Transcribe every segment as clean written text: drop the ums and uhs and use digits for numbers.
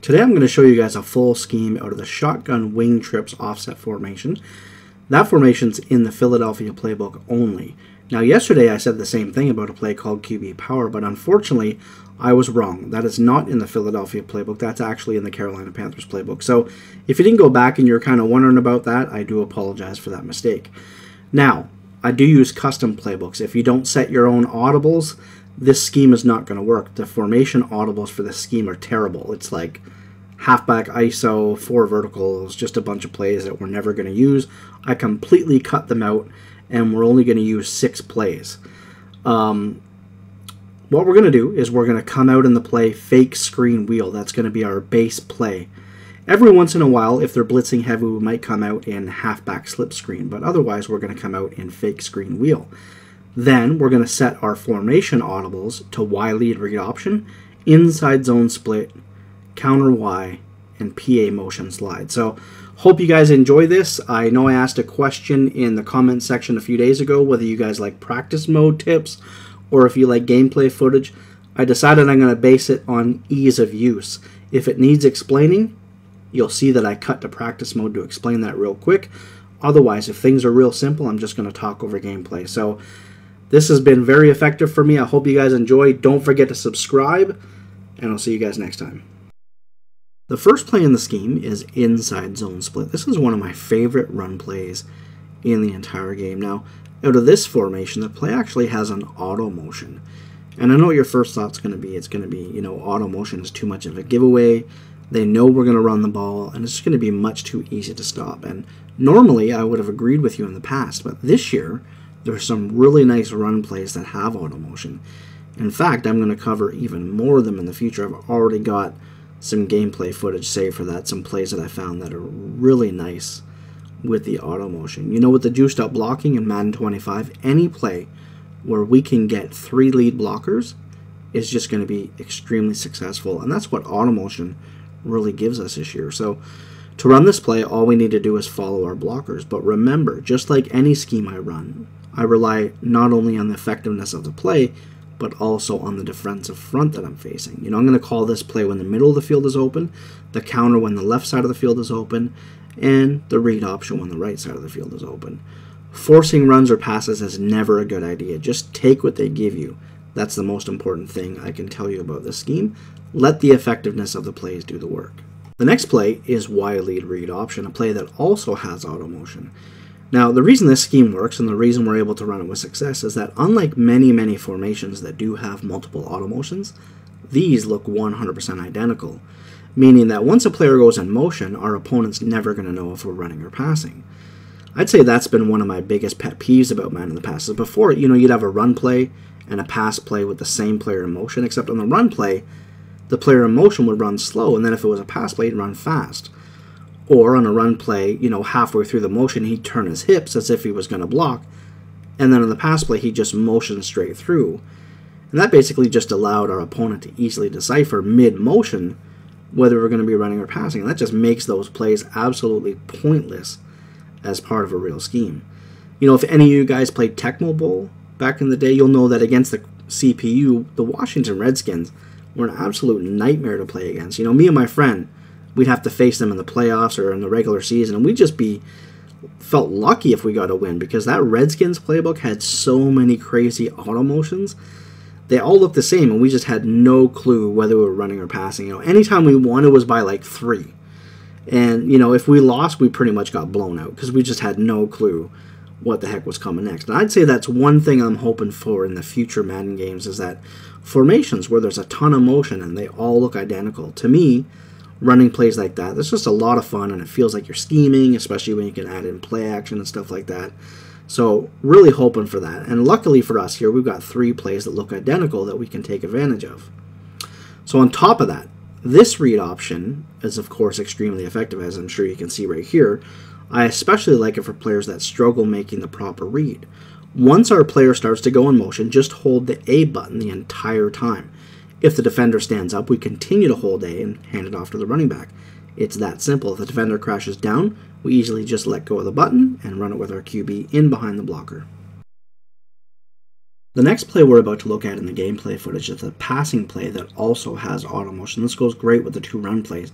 Today I'm going to show you guys a full scheme out of the shotgun wing trips offset formation. That formation's in the Philadelphia playbook only. Now yesterday I said the same thing about a play called QB Power, but unfortunately I was wrong. That is not in the Philadelphia playbook. That's actually in the Carolina Panthers playbook. So if you didn't go back and you're kind of wondering about that, I do apologize for that mistake. Now, I do use custom playbooks. If you don't set your own audibles, this scheme is not going to work. The formation audibles for this scheme are terrible. It's like halfback ISO, 4 verticals, just a bunch of plays that we're never going to use. I completely cut them out, and we're only going to use 6 plays. What we're going to do is we're going to come out in the play fake screen wheel. That's going to be our base play. Every once in a while, if they're blitzing heavy, we might come out in halfback slip screen, but otherwise we're going to come out in fake screen wheel. Then we're going to set our formation audibles to Y lead read option, inside zone split, counter Y, and PA motion slide. So hope you guys enjoy this. I know I asked a question in the comment section a few days ago whether you guys like practice mode tips or if you like gameplay footage. I decided I'm going to base it on ease of use. If it needs explaining, you'll see that I cut to practice mode to explain that real quick. Otherwise, if things are real simple, I'm just going to talk over gameplay. So this has been very effective for me. I hope you guys enjoy. Don't forget to subscribe, and I'll see you guys next time. The first play in the scheme is inside zone split. This is one of my favorite run plays in the entire game. Now, out of this formation, the play actually has an auto motion. And I know what your first thought's going to be. It's going to be, auto motion is too much of a giveaway. They know we're going to run the ball, and it's going to be much too easy to stop. And normally, I would have agreed with you in the past, but this year, there's some really nice run plays that have auto motion. In fact, I'm going to cover even more of them in the future. I've already got some gameplay footage saved for that, some plays that I found that are really nice with the auto motion. With the juiced up blocking in Madden 25, any play where we can get 3 lead blockers is just going to be extremely successful, and that's what auto motion really gives us this year. So to run this play, all we need to do is follow our blockers. But remember, just like any scheme I run, I rely not only on the effectiveness of the play, but also on the defensive front that I'm facing. I'm going to call this play when the middle of the field is open, the counter when the left side of the field is open, and the read option when the right side of the field is open. Forcing runs or passes is never a good idea. Just take what they give you. That's the most important thing I can tell you about this scheme. Let the effectiveness of the plays do the work. The next play is Y lead read option, a play that also has auto motion. Now, the reason this scheme works and the reason we're able to run it with success is that unlike many formations that do have multiple auto motions, these look 100% identical, meaning that once a player goes in motion, our opponent's never going to know if we're running or passing. I'd say that's been one of my biggest pet peeves about Madden in the past. Is before, you'd have a run play and a pass play with the same player in motion, except on the run play, the player in motion would run slow, and then if it was a pass play, he'd run fast. Or on a run play, halfway through the motion, he'd turn his hips as if he was going to block, and then on the pass play, he'd just motion straight through. And that basically just allowed our opponent to easily decipher mid-motion whether we're going to be running or passing. And that just makes those plays absolutely pointless as part of a real scheme. If any of you guys played Tecmo Bowl back in the day, you'll know that against the CPU, the Washington Redskins were an absolute nightmare to play against. Me and my friend, we'd have to face them in the playoffs or in the regular season, and we'd just felt lucky if we got a win because that Redskins playbook had so many crazy auto motions. They all looked the same, and we just had no clue whether we were running or passing. Anytime we won, it was by like 3. And, if we lost, we pretty much got blown out because we just had no clue what the heck was coming next. And I'd say that's one thing I'm hoping for in the future Madden games is that formations where there's a ton of motion and they all look identical. To me, running plays like that, that's just a lot of fun, and it feels like you're scheming, especially when you can add in play action and stuff like that. So really hoping for that. And luckily for us here, we've got 3 plays that look identical that we can take advantage of. So on top of that, this read option is of course extremely effective, as I'm sure you can see right here. I especially like it for players that struggle making the proper read. Once our player starts to go in motion, just hold the A button the entire time. If the defender stands up, we continue to hold A and hand it off to the running back. It's that simple. If the defender crashes down, we easily just let go of the button and run it with our QB in behind the blocker. The next play we're about to look at in the gameplay footage is a passing play that also has auto motion. This goes great with the 2 run plays.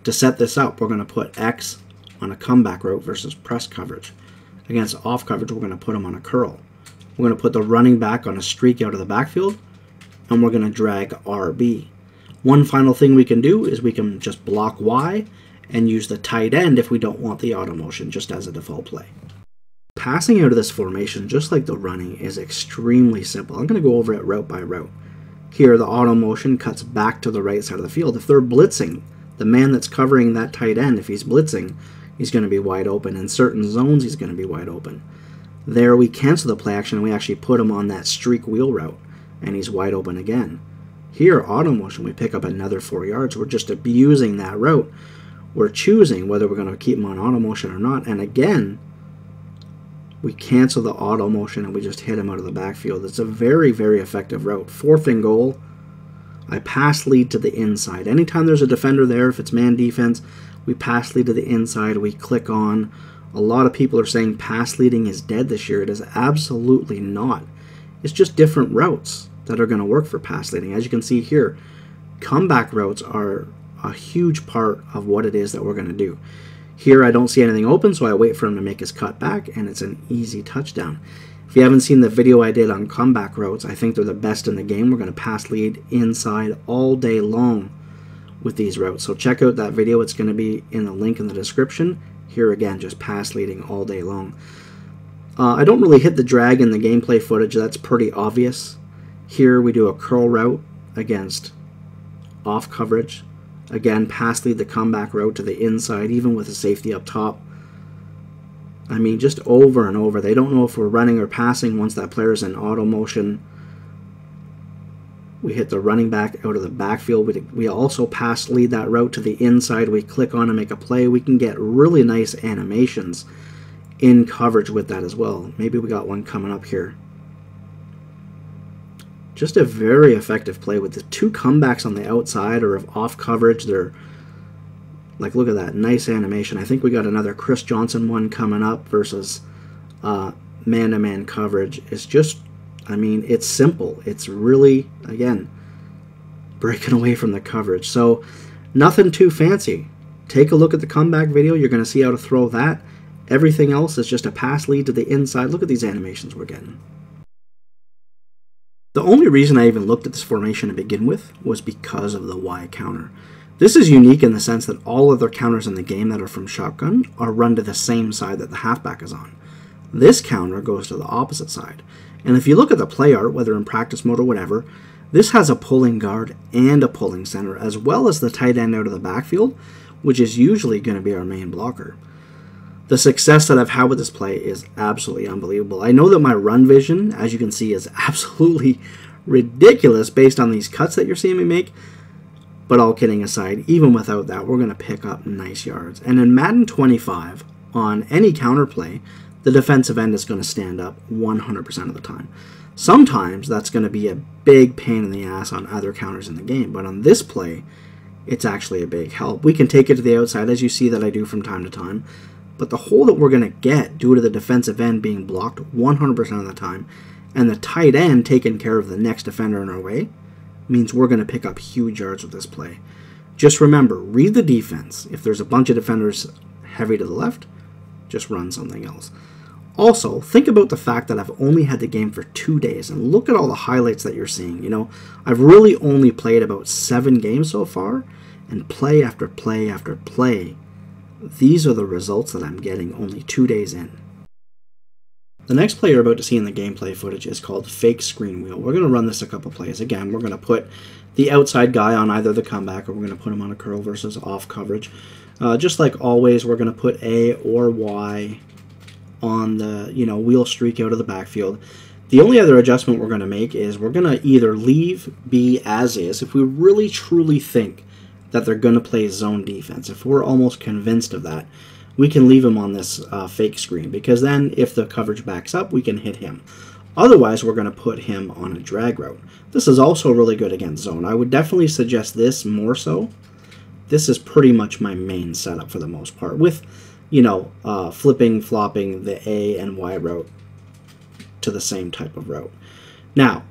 To set this up, we're going to put X on a comeback route versus press coverage. Against off coverage, we're going to put him on a curl. We're going to put the running back on a streak out of the backfield, and we're going to drag RB. One final thing we can do is we can just block Y and use the tight end if we don't want the auto motion, just as a default play. Passing out of this formation, just like the running, is extremely simple. I'm going to go over it route by route. Here, the auto motion cuts back to the right side of the field. If they're blitzing, the man that's covering that tight end, if he's blitzing, he's going to be wide open. In certain zones, he's going to be wide open. There, we cancel the play action, and we actually put him on that streak wheel route, and he's wide open again. Here, auto motion, we pick up another 4 yards. We're just abusing that route. We're choosing whether we're going to keep him on auto motion or not, and again, we cancel the auto motion and we just hit him out of the backfield. It's a very, very effective route. 4th and goal, I pass lead to the inside. Anytime there's a defender there, if it's man defense, we pass lead to the inside, we click on. A lot of people are saying pass leading is dead this year. It is absolutely not. It's just different routes that are going to work for pass leading. As you can see here, comeback routes are a huge part of what it is that we're going to do. Here I don't see anything open, so I wait for him to make his cut back, and it's an easy touchdown. If you haven't seen the video I did on comeback routes, I think they're the best in the game. We're going to pass lead inside all day long with these routes. So check out that video. It's going to be in the link in the description. Here again, just pass leading all day long. I don't really hit the drag in the gameplay footage. That's pretty obvious. Here we do a curl route against off coverage. Again, pass lead the comeback route to the inside, even with a safety up top. I mean, just over and over. They don't know if we're running or passing once that player's in auto motion. We hit the running back out of the backfield. We also pass lead that route to the inside. We click on and make a play. We can get really nice animations in coverage with that as well. Maybe we got one coming up here. Just a very effective play with the 2 comebacks on the outside, or if off coverage, they're like, look at that, nice animation. I think we got another Chris Johnson one coming up versus man-to-man coverage. It's just, I mean, it's simple. It's really, again, breaking away from the coverage. So nothing too fancy. Take a look at the comeback video. You're going to see how to throw that. Everything else is just a pass lead to the inside. Look at these animations we're getting. The only reason I even looked at this formation to begin with was because of the Y counter. This is unique in the sense that all other counters in the game that are from shotgun are run to the same side that the halfback is on. This counter goes to the opposite side. And if you look at the play art, whether in practice mode or whatever, this has a pulling guard and a pulling center, as well as the tight end out of the backfield, which is usually going to be our main blocker. The success that I've had with this play is absolutely unbelievable. I know that my run vision, as you can see, is absolutely ridiculous based on these cuts that you're seeing me make. But all kidding aside, even without that, we're going to pick up nice yards. And in Madden 25, on any counterplay, the defensive end is going to stand up 100% of the time. Sometimes that's going to be a big pain in the ass on other counters in the game. But on this play, it's actually a big help. We can take it to the outside, as you see that I do from time to time. But the hole that we're going to get due to the defensive end being blocked 100% of the time and the tight end taking care of the next defender in our way means we're going to pick up huge yards with this play. Just remember, read the defense. If there's a bunch of defenders heavy to the left, just run something else. Also, think about the fact that I've only had the game for 2 days, and look at all the highlights that you're seeing. You know, I've really only played about 7 games so far, and play after play after play, these are the results that I'm getting only 2 days in. The next play you're about to see in the gameplay footage is called Fake Screen Wheel. We're going to run this a couple plays. Again, we're going to put the outside guy on either the comeback, or we're going to put him on a curl versus off coverage. Just like always, we're going to put A or Y on the wheel streak out of the backfield. The only other adjustment we're going to make is we're going to either leave B as is if we really truly think that they're going to play zone defense. If we're almost convinced of that, we can leave him on this fake screen, because then if the coverage backs up, we can hit him. Otherwise, we're going to put him on a drag route. This is also really good against zone. I would definitely suggest this more so. This is pretty much my main setup for the most part, with flipping, flopping the A and Y route to the same type of route. Now,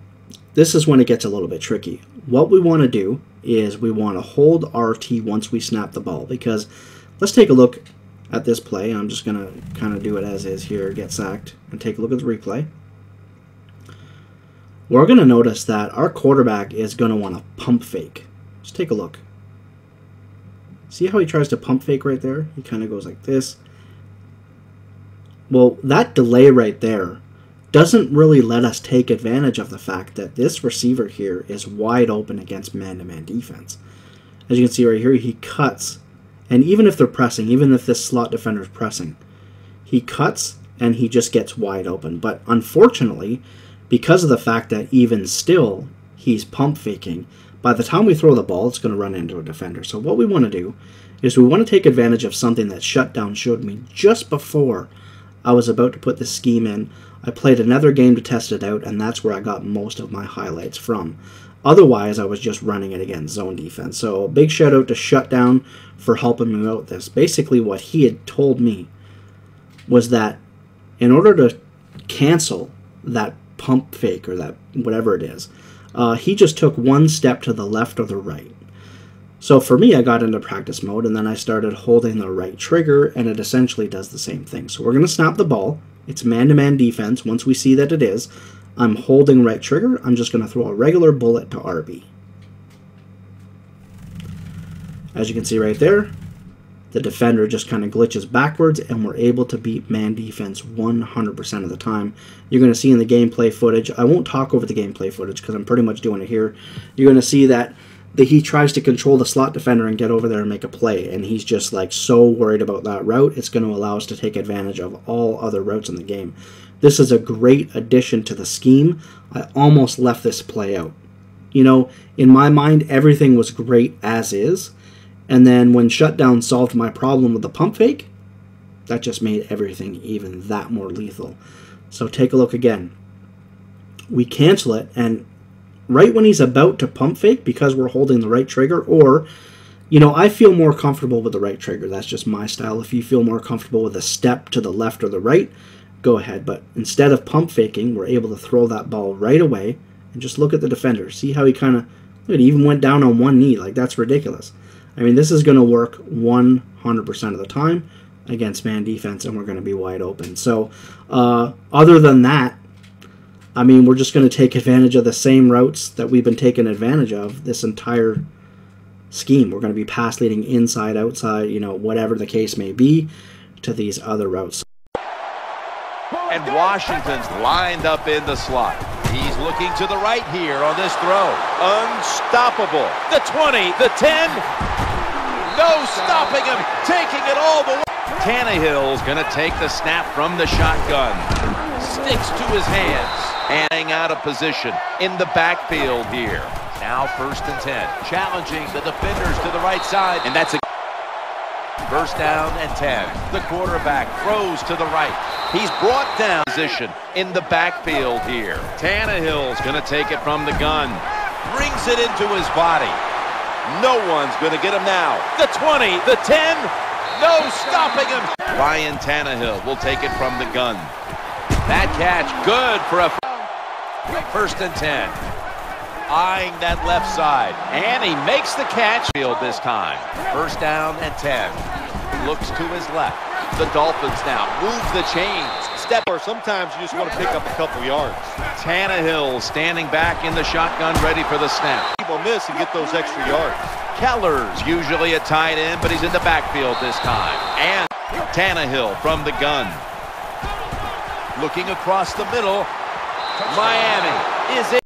this is when it gets a little bit tricky. What we want to do is we want to hold RT once we snap the ball, because let's take a look at this play. I'm just going to kind of do it as is here, get sacked, and take a look at the replay. We're going to notice that our quarterback is going to want to pump fake. Just take a look. See how he tries to pump fake right there? He kind of goes like this. Well, that delay right there doesn't really let us take advantage of the fact that this receiver here is wide open against man-to-man defense. As you can see right here, he cuts, and even if they're pressing, even if this slot defender is pressing, he cuts and he just gets wide open. But unfortunately, because of the fact that even still he's pump faking, by the time we throw the ball, it's going to run into a defender. So what we want to do is we want to take advantage of something that Shutdown showed me just before I was about to put the scheme in. I played another game to test it out, and that's where I got most of my highlights from. Otherwise, I was just running it against zone defense. So a big shout out to Shutdown for helping me out with this. Basically, what he had told me was that in order to cancel that pump fake or that whatever it is, he just took one step to the left or the right. So for me, I got into practice mode, and then I started holding the right trigger, and it essentially does the same thing. So we're going to snap the ball. It's man-to-man defense. Once we see that it is, I'm holding right trigger. I'm just going to throw a regular bullet to RB. As you can see right there, the defender just kind of glitches backwards, and we're able to beat man defense 100% of the time. You're going to see in the gameplay footage, I won't talk over the gameplay footage because I'm pretty much doing it here. You're going to see that he tries to control the slot defender and get over there and make a play, and he's just like so worried about that route. It's going to allow us to take advantage of all other routes in the game. This is a great addition to the scheme. I almost left this play out. You know, in my mind, everything was great as is, and then when Shutdown solved my problem with the pump fake, that just made everything even that more lethal. So take a look again. We cancel it, and right when he's about to pump fake, because we're holding the right trigger, or, you know, I feel more comfortable with the right trigger. That's just my style. If you feel more comfortable with a step to the left or the right, go ahead. But instead of pump faking, we're able to throw that ball right away and just look at the defender. See how he kind of, he even went down on one knee. Like, that's ridiculous. I mean, this is going to work 100% of the time against man defense, and we're going to be wide open. So, other than that, I mean, we're just going to take advantage of the same routes that we've been taking advantage of this entire scheme. We're going to be pass leading inside, outside, you know, whatever the case may be, to these other routes. And Washington's lined up in the slot. He's looking to the right here on this throw. Unstoppable. The 20, the 10. No stopping him. Taking it all the way. Tannehill's going to take the snap from the shotgun. Sticks to his hands. And out of position in the backfield here. Now 1st and 10. Challenging the defenders to the right side. And that's a 1st down and 10. The quarterback throws to the right. He's brought down position in the backfield here. Tannehill's going to take it from the gun. Brings it into his body. No one's going to get him now. The 20, the 10. No stopping him. Ryan Tannehill will take it from the gun. That catch good for a 1st and 10. Eyeing that left side. And he makes the catch. Field this time. 1st down and 10. Looks to his left. The Dolphins now move the chains. Step. Or sometimes you just want to pick up a couple yards. Tannehill standing back in the shotgun, ready for the snap. People miss and get those extra yards. Keller's usually a tight end, but he's in the backfield this time. And Tannehill from the gun. Looking across the middle. Miami is in.